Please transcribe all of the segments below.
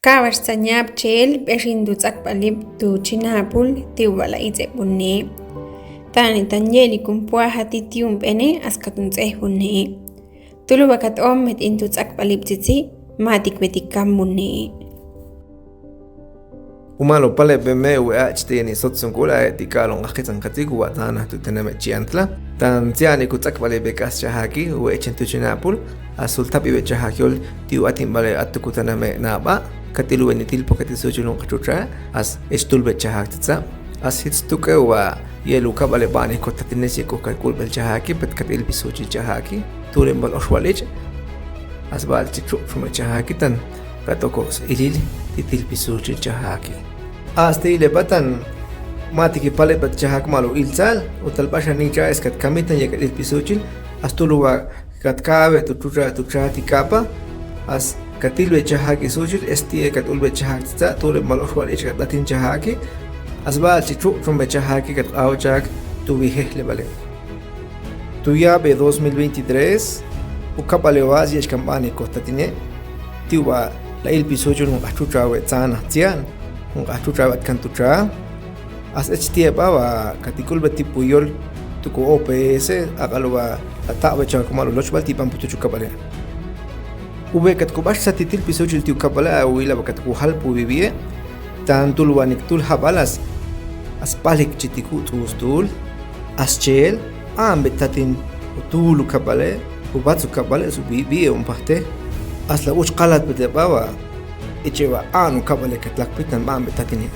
Kawarsañap chel berindu tzakpalip tu chinapul tiwala itzebunne. Tani tanyeli kumpuaja titium bene askatun tzehunne. Tulu bakat ommet intu tzakpalip tsitsi matik betikambunne. Umalo pale beme uachtieni sotsun kula etikalon ajitan katiku watana tu teneme chiantla. Tan tiani kutak pale bekas chahaki uechentu chinapul asul tapi bechahakiol tiu atin bale atukutaname naba. Katilu benitil pokati sojulun kachutra as estul bechahakitsa as hitstuke wa yelu kabale bani kotatinesi ko kalkul belchahaki bet katil bisuchi chahaki tulen bal oshwalich as bal chichu from chahaki tan katokos ilil titil bisuchi chahaki as tile batan matiki pale bet chahak malu ilsal utal basha nicha eskat kamitan yakatil bisuchi as tuluwa katkabe tutra tikapa as katilbe chahaki sujil estie katulbe chahaki tsa tule malofwal ichkat latin chahaki asbal chichu from chahaki kat awchak tu vihehle bale tuya be 2023 ukapalewas yesh kampani kostatine tiwa la il pisojul un achutra we tsana tian un achutra wat kantutra as htstie bawa katikulbe tipuyol tuko OPS agalwa atawe chakmalu lochbal tipam putu kapale ube kat kubash satitil pisojil tiu kapala uila bakat ku halpu vivie tantul wanik tul habalas aspalik chitiku tustul aschel ambetatin utulu kapale ubatsu kapale su vivie un parte asla uch qalat bedebawa ichewa anu kapale katlak pitan ambetatin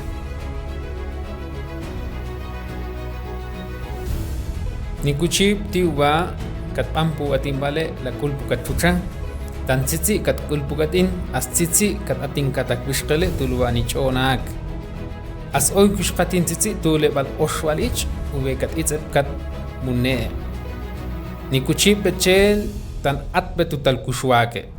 Nikuchip tiuba kat pampu atimbale la kulpu kat chucha tan tsitsi kat kulpukatin as tsitsi kat ating katak bishkele tuluani chonak as oy kushkatin tsitsi tule bal oshwalich ube kat itzep kat munne nikuchip bechel tan atbetu tal kushwake